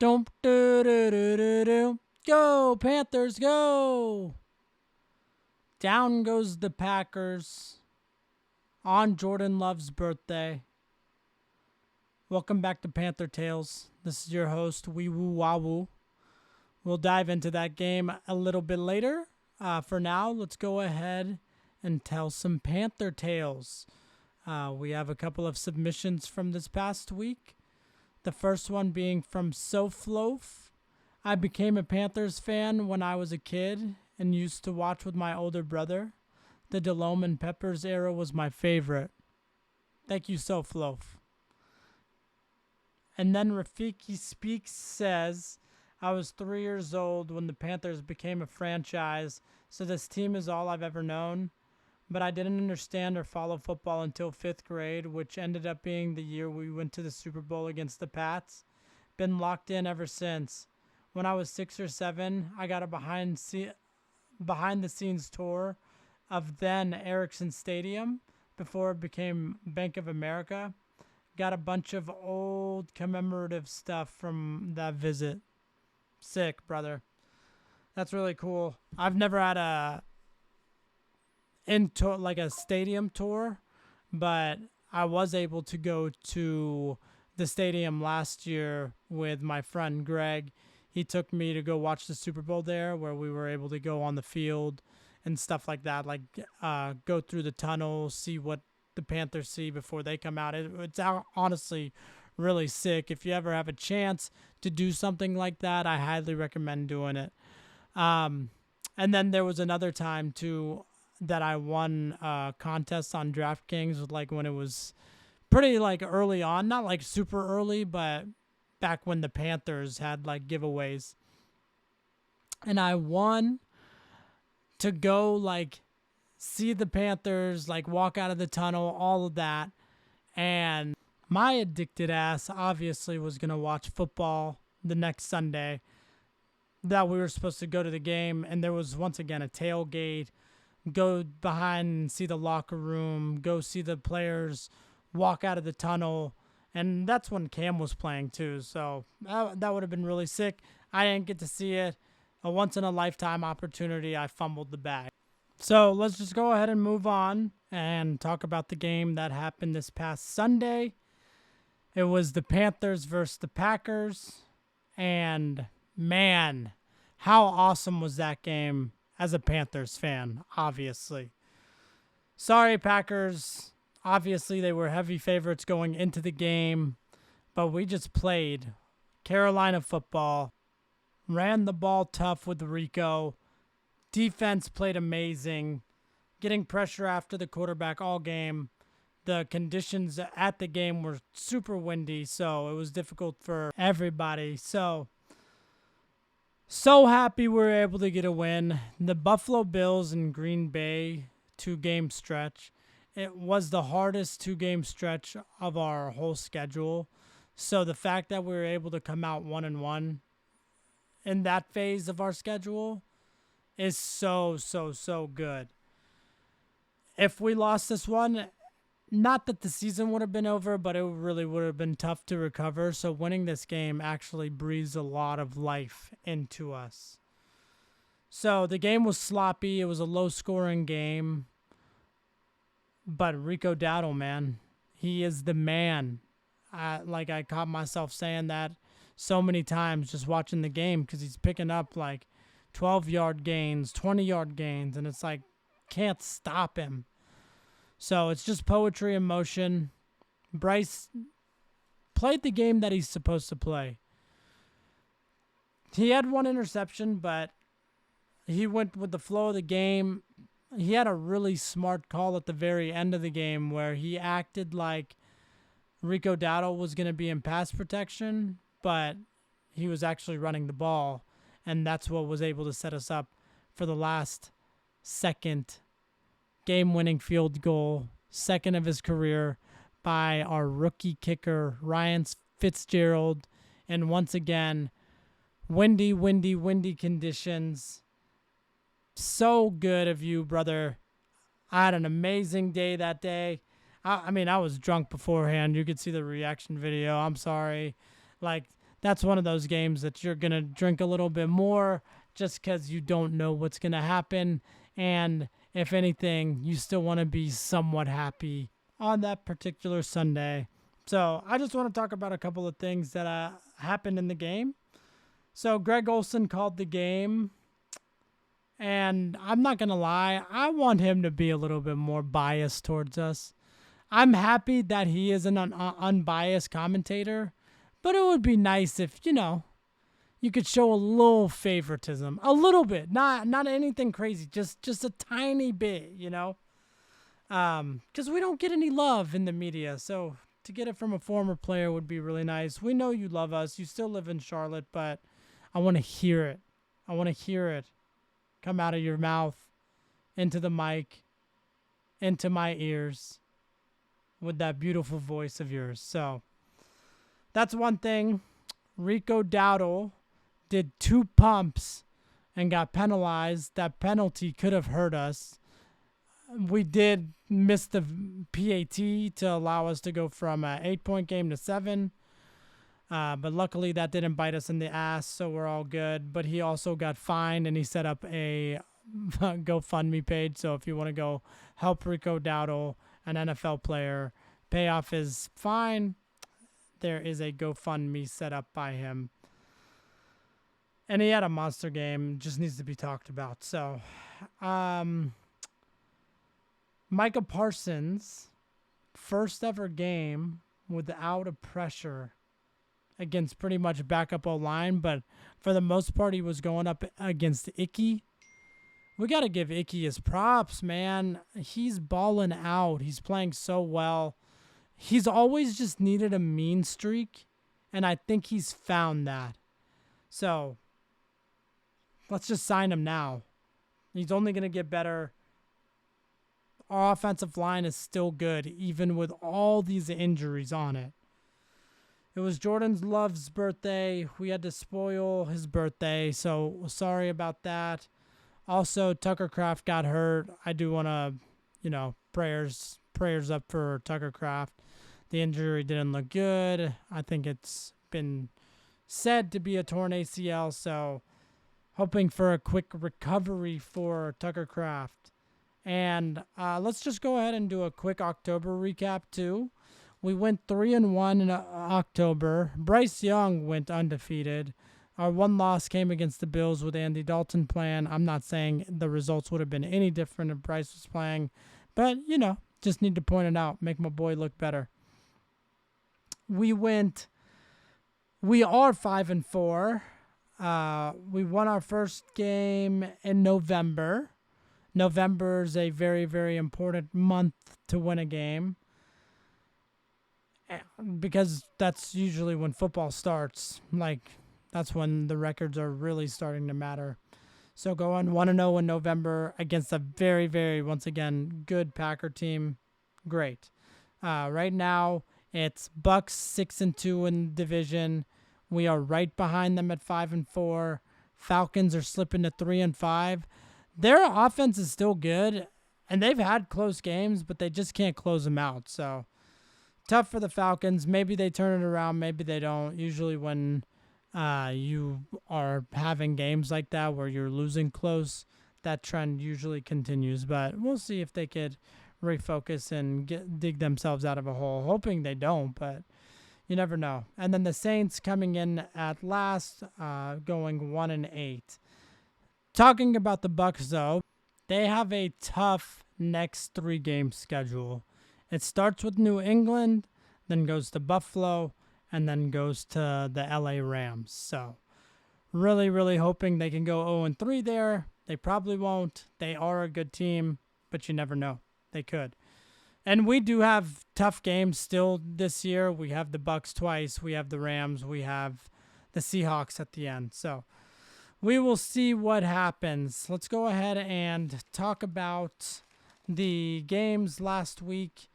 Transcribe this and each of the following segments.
Dum, do, do, do, do, do. Go, Panthers, go! Down goes the Packers on Jordan Love's birthday. Welcome back to Panther Tales. This is your host, Wee Woo Wah Woo. We'll dive into that game a little bit later. For now, let's go ahead and tell some Panther Tales. We have a couple of submissions from this past week. The first one being from SoFloaf. I became a Panthers fan when I was a kid and used to watch with my older brother. The Delhomme and Peppers era was my favorite. Thank you, SoFloaf. And then Rafiki Speaks says, I was 3 years old when the Panthers became a franchise, so this team is all I've ever known. But I didn't understand or follow football until 5th grade, which ended up being the year we went to the Super Bowl against the Pats. Been locked in ever since. When I was 6 or 7, I got a behind-the-scenes tour of then Ericsson Stadium before it became Bank of America. Got a bunch of old commemorative stuff from that visit. Sick, brother. That's really cool. I've never had a stadium tour, but I was able to go to the stadium last year with my friend Greg. He took me to go watch the Super Bowl there, where we were able to go on the field and stuff like that, go through the tunnel, see what the Panthers see before they come out. It's honestly really sick. If you ever have a chance to do something like that, I highly recommend doing it. And then there was another time too that I won a contest on DraftKings, when it was pretty early on, not super early, but back when the Panthers had giveaways. And I won to go see the Panthers, walk out of the tunnel, all of that. And my addicted ass obviously was going to watch football the next Sunday that we were supposed to go to the game. And there was once again a tailgate, go behind and see the locker room, go see the players walk out of the tunnel. And that's when Cam was playing too. So that would have been really sick. I didn't get to see it. A once-in-a-lifetime opportunity. I fumbled the bag. So let's just go ahead and move on and talk about the game that happened this past Sunday. It was the Panthers versus the Packers. And man, how awesome was that game as a Panthers fan, obviously. Sorry, Packers. Obviously, they were heavy favorites going into the game, but we just played Carolina football, ran the ball tough with Rico. Defense played amazing, getting pressure after the quarterback all game. The conditions at the game were super windy, so it was difficult for everybody. So happy we were able to get a win. The Buffalo Bills and Green Bay 2-game stretch. It was the hardest 2-game stretch of our whole schedule. So the fact that we were able to come out 1-1 in that phase of our schedule is so good. If we lost this one, not that the season would have been over, but it really would have been tough to recover. So winning this game actually breathes a lot of life into us. So the game was sloppy. It was a low-scoring game. But Rico Dowdle, man, he is the man. I caught myself saying that so many times just watching the game because he's picking up 12-yard gains, 20-yard gains, and it's can't stop him. So it's just poetry in motion. Bryce played the game that he's supposed to play. He had one interception, but he went with the flow of the game. He had a really smart call at the very end of the game where he acted like Rico Dowdle was going to be in pass protection, but he was actually running the ball, and that's what was able to set us up for the last second game-winning field goal, second of his career, by our rookie kicker, Ryan Fitzgerald. And once again, windy conditions. So good of you, brother. I had an amazing day that day. I was drunk beforehand. You could see the reaction video. I'm sorry. that's one of those games that you're going to drink a little bit more just because you don't know what's going to happen. And if anything, you still want to be somewhat happy on that particular Sunday. So I just want to talk about a couple of things that happened in the game. So Greg Olson called the game. And I'm not going to lie, I want him to be a little bit more biased towards us. I'm happy that he is an unbiased commentator, but it would be nice if, you could show a little favoritism, a little bit, not anything crazy, just a tiny bit, because we don't get any love in the media. So to get it from a former player would be really nice. We know you love us. You still live in Charlotte, but I want to hear it. I want to hear it come out of your mouth, into the mic, into my ears, with that beautiful voice of yours. So that's one thing. Rico Dowdle did 2 pumps and got penalized. That penalty could have hurt us. We did miss the PAT to allow us to go from an 8-point game to 7. But luckily that didn't bite us in the ass, so we're all good. But he also got fined, and he set up a GoFundMe page. So if you want to go help Rico Dowdle, an NFL player, pay off his fine, there is a GoFundMe set up by him. And he had a monster game, just needs to be talked about. So, Micah Parsons, first ever game without a pressure against pretty much backup O-line, but for the most part, he was going up against Icky. We got to give Icky his props, man. He's balling out. He's playing so well. He's always just needed a mean streak, and I think he's found that. So let's just sign him now. He's only going to get better. Our offensive line is still good, even with all these injuries on it. It was Jordan Love's birthday. We had to spoil his birthday, so sorry about that. Also, Tucker Kraft got hurt. I do want to, prayers up for Tucker Kraft. The injury didn't look good. I think it's been said to be a torn ACL, so hoping for a quick recovery for Tucker Kraft. And let's just go ahead and do a quick October recap, too. We went 3-1 in October. Bryce Young went undefeated. Our one loss came against the Bills with Andy Dalton playing. I'm not saying the results would have been any different if Bryce was playing, but, just need to point it out, make my boy look better. We are 5-4. We won our first game in November. November is a very, very important month to win a game, because that's usually when football starts. That's when the records are really starting to matter. So going 1-0 in November against a very, very, once again, good Packer team. Great. Right now, it's Bucks 6-2 in the division. We are right behind them at 5-4. Falcons are slipping to 3-5. Their offense is still good, and they've had close games, but they just can't close them out. So tough for the Falcons. Maybe they turn it around. Maybe they don't. Usually when you are having games like that where you're losing close, that trend usually continues. But we'll see if they could refocus and dig themselves out of a hole. Hoping they don't, but you never know. And then the Saints coming in at last, going 1-8. Talking about the Bucks, though, they have a tough next 3-game schedule. It starts with New England, then goes to Buffalo, and then goes to the LA Rams. So really, really hoping they can go 0-3 there. They probably won't. They are a good team, but you never know. They could. And we do have tough games still this year. We have the Bucks twice. We have the Rams. We have the Seahawks at the end. So we will see what happens. Let's go ahead and talk about the games last week.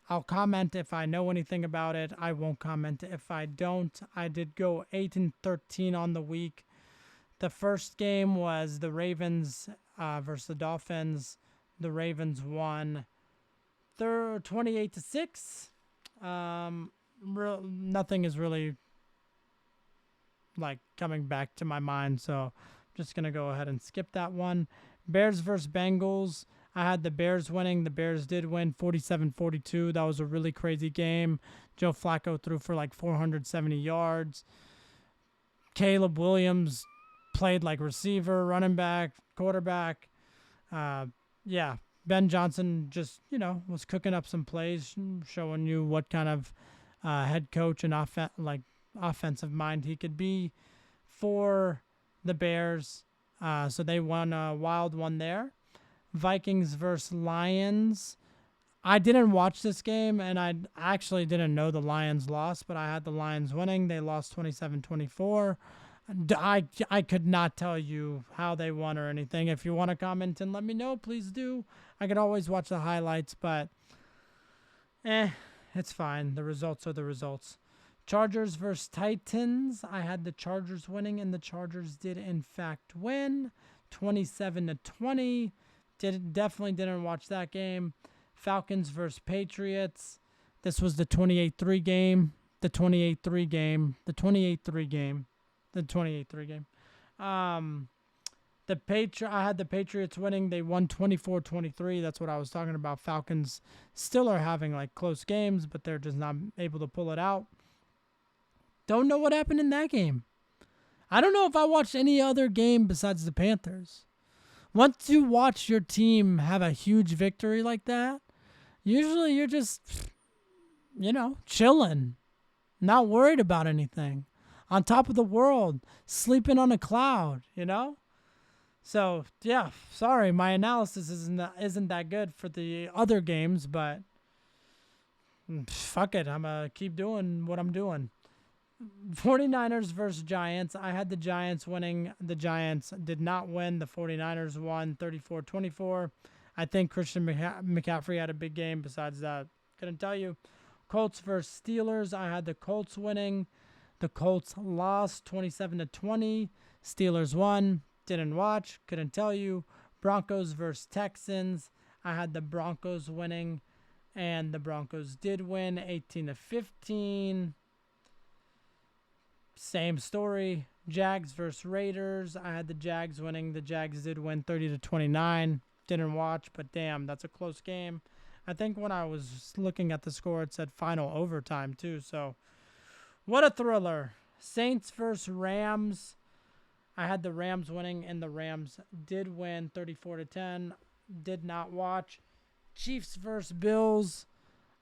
I'll comment if I know anything about it. I won't comment if I don't. I did go 8-13 on the week. The first game was the Ravens versus the Dolphins. The Ravens won 28-6. Nothing is really like coming back to my mind. So I'm just gonna go ahead and skip that one. Bears versus Bengals. I had the Bears winning. The Bears did win 47-42. That was a really crazy game. Joe Flacco threw for like 470 yards. Caleb Williams played like receiver, running back, quarterback. Yeah, Ben Johnson just, was cooking up some plays, showing you what kind of head coach and offensive mind he could be for the Bears. So they won a wild one there. Vikings versus Lions. I didn't watch this game, and I actually didn't know the Lions lost, but I had the Lions winning. They lost 27-24. I could not tell you how they won or anything. If you want to comment and let me know, please do. I could always watch the highlights, but it's fine. The results are the results. Chargers versus Titans. I had the Chargers winning, and the Chargers did in fact win 27-20. Definitely didn't watch that game. Falcons versus Patriots. This was the 28-3 game. The 28-3 game. The 28-3 game. The 28-3 game. I had the Patriots winning. They won 24-23. That's what I was talking about. Falcons still are having like close games, but they're just not able to pull it out. Don't know what happened in that game. I don't know if I watched any other game besides the Panthers. Once you watch your team have a huge victory like that, usually you're just, chilling, not worried about anything, on top of the world, sleeping on a cloud, So, yeah, sorry, my analysis isn't that good for the other games, but fuck it, I'm going to keep doing what I'm doing. 49ers versus Giants. I had the Giants winning. The Giants did not win. The 49ers won 34-24. I think Christian McCaffrey had a big game. Besides that, couldn't tell you. Colts versus Steelers. I had the Colts winning. The Colts lost 27-20. Steelers won. Didn't watch. Couldn't tell you. Broncos versus Texans. I had the Broncos winning, and the Broncos did win 18-15. Same story. Jags versus Raiders. I had the Jags winning. The Jags did win 30-29. Didn't watch, but damn, that's a close game. I think when I was looking at the score, it said final overtime too. So, what a thriller. Saints versus Rams. I had the Rams winning, and the Rams did win 34-10. Did not watch. Chiefs versus Bills.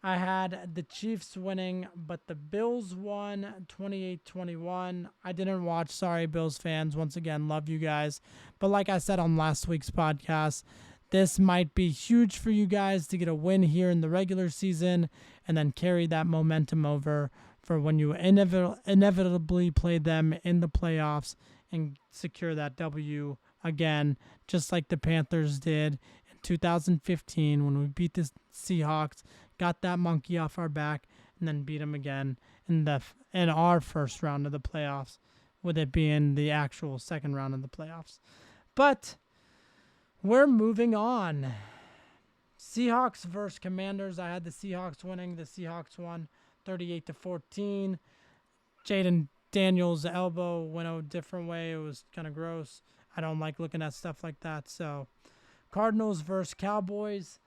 I had the Chiefs winning, but the Bills won 28-21. I didn't watch. Sorry, Bills fans. Once again, love you guys. But like I said on last week's podcast, this might be huge for you guys to get a win here in the regular season and then carry that momentum over for when you inevitably play them in the playoffs and secure that W again, just like the Panthers did in 2015 when we beat the Seahawks, got that monkey off our back, and then beat them again in our first round of the playoffs, with it being the actual second round of the playoffs. But we're moving on. Seahawks versus Commanders. I had the Seahawks winning. The Seahawks won 38-14. Jaden Daniels' elbow went a different way. It was kind of gross. I don't like looking at stuff like that. So, Cardinals versus Cowboys.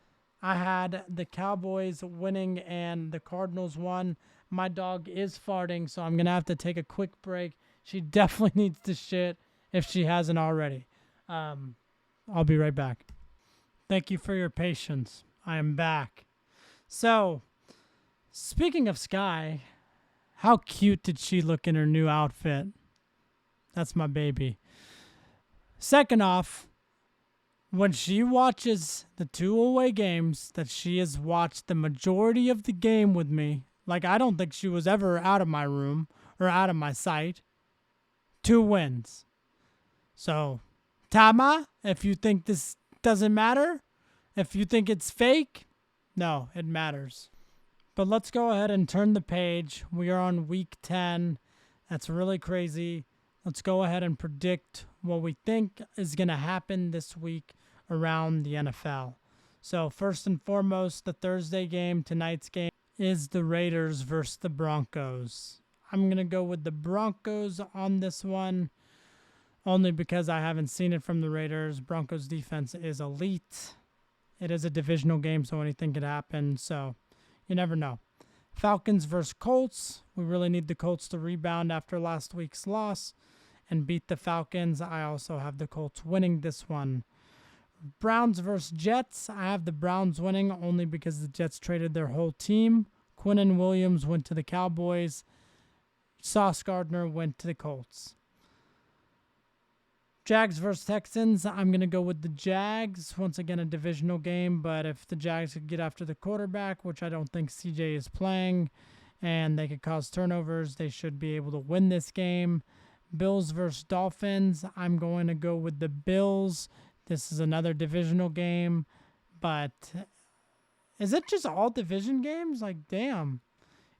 I had the Cowboys winning and the Cardinals won. My dog is farting, so I'm going to have to take a quick break. She definitely needs to shit if she hasn't already. I'll be right back. Thank you for your patience. I am back. So, speaking of Sky, how cute did she look in her new outfit? That's my baby. Second off, when she watches the 2 away games that she has watched the majority of the game with me, like I don't think she was ever out of my room or out of my sight, 2 wins. So, Tama, if you think this doesn't matter, if you think it's fake, no, it matters. But let's go ahead and turn the page. We are on week 10. That's really crazy. Let's go ahead and predict what we think is going to happen this week around the NFL. So first and foremost, the Thursday game, tonight's game, is the Raiders versus the Broncos. I'm going to go with the Broncos on this one, only because I haven't seen it from the Raiders. Broncos defense is elite. It is a divisional game, so anything could happen. So you never know. Falcons versus Colts. We really need the Colts to rebound after last week's loss and beat the Falcons. I also have the Colts winning this one. Browns versus Jets. I have the Browns winning only because the Jets traded their whole team. Quinnen Williams went to the Cowboys. Sauce Gardner went to the Colts. Jags versus Texans. I'm going to go with the Jags. Once again, a divisional game, but if the Jags could get after the quarterback, which I don't think CJ is playing, and they could cause turnovers, they should be able to win this game. Bills versus Dolphins. I'm going to go with the Bills. This is another divisional game, but is it just all division games? Like, damn.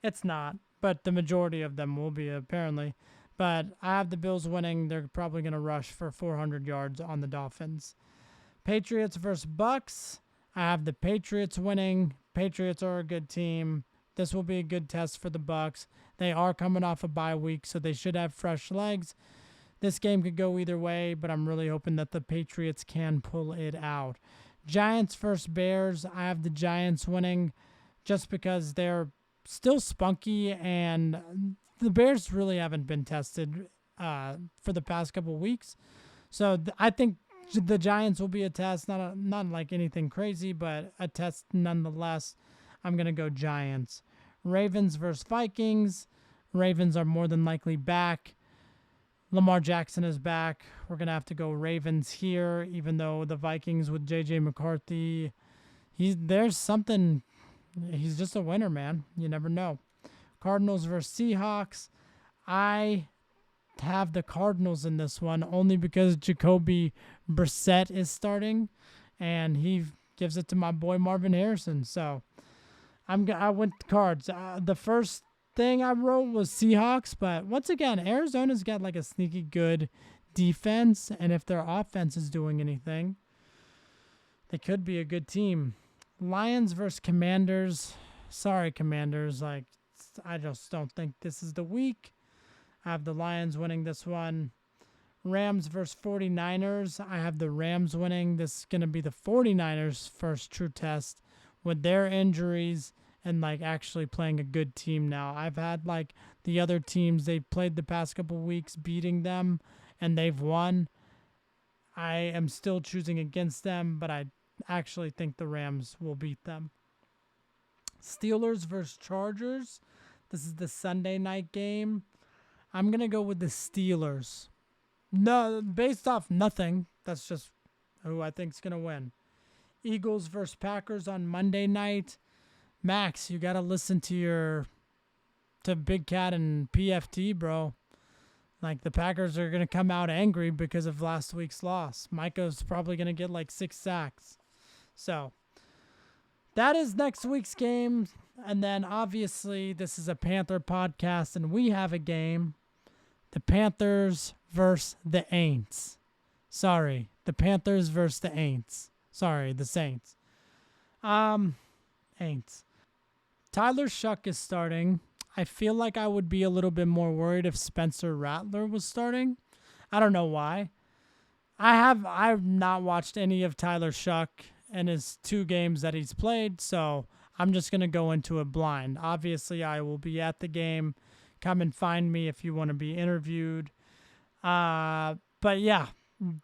It's not, but the majority of them will be, apparently. But I have the Bills winning. They're probably going to rush for 400 yards on the Dolphins. Patriots versus Bucks. I have the Patriots winning. Patriots are a good team. This will be a good test for the Bucks. They are coming off a bye week, so they should have fresh legs. This game could go either way, but I'm really hoping that the Patriots can pull it out. Giants versus Bears. I have the Giants winning just because they're still spunky, and the Bears really haven't been tested for the past couple of weeks. So I think the Giants will be a test, not like anything crazy, but a test nonetheless. I'm going to go Giants. Ravens versus Vikings. Ravens are more than likely back. Lamar Jackson is back. We're going to have to go Ravens here, even though the Vikings with J.J. McCarthy, there's something. He's just a winner, man. You never know. Cardinals versus Seahawks. I have the Cardinals in this one only because Jacoby Brissett is starting, and he gives it to my boy Marvin Harrison. So I went Cards. The first thing I wrote was Seahawks, but once again, Arizona's got like a sneaky good defense, and if their offense is doing anything, they could be a good team. Lions versus Commanders. Sorry, Commanders. I just don't think this is the week. I have the Lions winning this one. Rams versus 49ers. I have the Rams winning. This is going to be the 49ers' first true test with their injuries and actually playing a good team now. I've had the other teams they've played the past couple weeks beating them, and they've won. I am still choosing against them, but I actually think the Rams will beat them. Steelers versus Chargers. This is the Sunday night game. I'm going to go with the Steelers. No, based off nothing. That's just who I think is going to win. Eagles versus Packers on Monday night. Max, you got to listen to Big Cat and PFT, bro. The Packers are going to come out angry because of last week's loss. Micah's probably going to get 6 sacks. So that is next week's game. And then obviously this is a Panther podcast and we have a game. The Panthers versus the Aints. Sorry, the Panthers versus the Aints. Sorry, the Saints. Aints. Tyler Shuck is starting. I feel like I would be a little bit more worried if Spencer Rattler was starting. I don't know why. I've not watched any of Tyler Shuck in his 2 games that he's played, so I'm just going to go into it blind. Obviously, I will be at the game. Come and find me if you want to be interviewed. But yeah,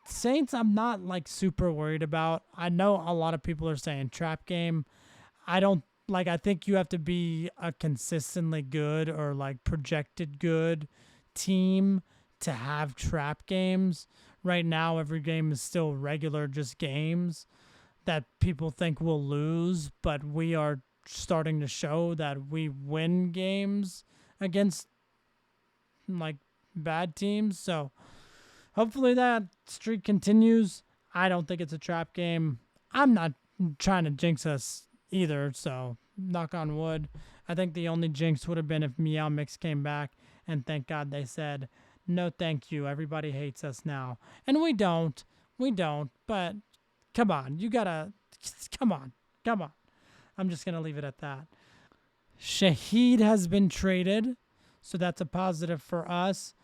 Saints I'm not super worried about. I know a lot of people are saying trap game. I think you have to be a consistently good or projected good team to have trap games. Right now, every game is still regular, just games that people think we'll lose, but we are starting to show that we win games against bad teams. So hopefully that streak continues. I don't think it's a trap game. I'm not trying to jinx us either, so knock on wood. I think the only jinx would have been if Meow Mix came back, and thank God they said, no thank you, everybody hates us now. And we don't, but come on, come on. I'm just going to leave it at that. Shaheed has been traded, So that's a positive for us.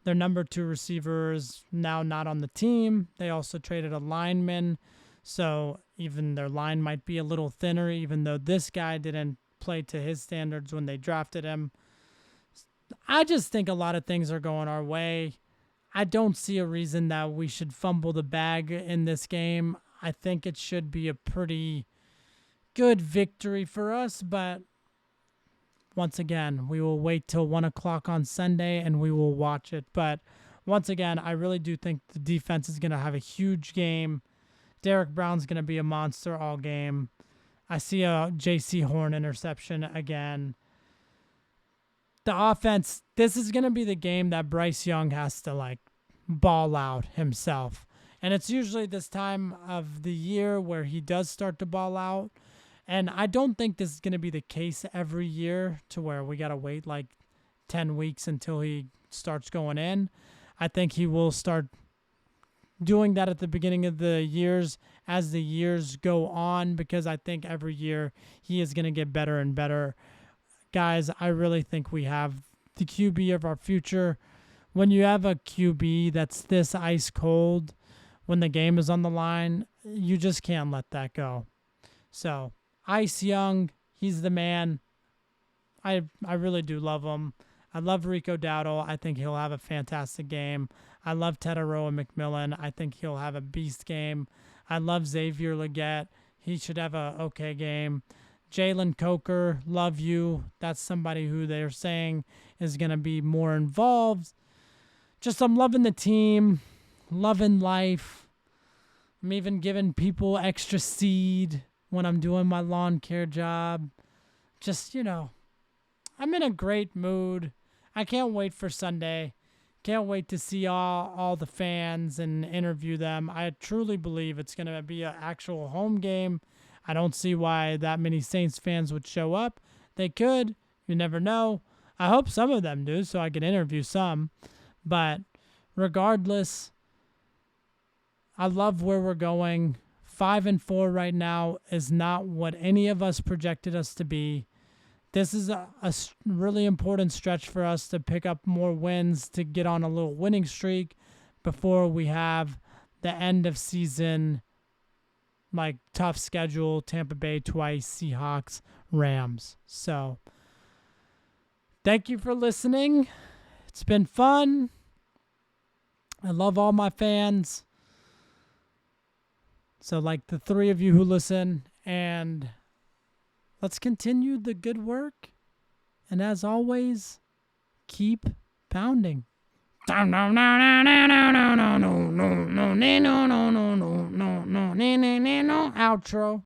Their number 2 receiver is now not on the team. They also traded a lineman. So even their line might be a little thinner, even though this guy didn't play to his standards when they drafted him. I just think a lot of things are going our way. I don't see a reason that we should fumble the bag in this game. I think it should be a pretty good victory for us, but once again, we will wait till 1 o'clock on Sunday and we will watch it. But once again, I really do think the defense is going to have a huge game. Derek Brown's going to be a monster all game. I see a J.C. Horn interception again. The offense, this is going to be the game that Bryce Young has to ball out himself. And it's usually this time of the year where he does start to ball out. And I don't think this is going to be the case every year to where we got to wait 10 weeks until he starts going in. I think he will start doing that at the beginning of the years as the years go on, because I think every year he is going to get better and better. Guys, I really think we have the QB of our future. When you have a QB that's this ice cold when the game is on the line, you just can't let that go. So, Ice Young, he's the man. I really do love him. I love Rico Dowdle. I think he'll have a fantastic game. I love Tedero and McMillan. I think he'll have a beast game. I love Xavier Legette. He should have a okay game. Jalen Coker, love you. That's somebody who they're saying is going to be more involved. I'm loving the team, loving life. I'm even giving people extra seed when I'm doing my lawn care job. I'm in a great mood. I can't wait for Sunday. Can't wait to see all the fans and interview them. I truly believe it's going to be an actual home game. I don't see why that many Saints fans would show up. They could. You never know. I hope some of them do so I can interview some. But regardless, I love where we're going. 5-4 right now is not what any of us projected us to be. This is a really important stretch for us to pick up more wins, to get on a little winning streak before we have the end of season, tough schedule, Tampa Bay twice, Seahawks, Rams. So, thank you for listening. It's been fun. I love all my fans. So, the 3 of you who listen, and let's continue the good work. And as always, keep pounding. Outro.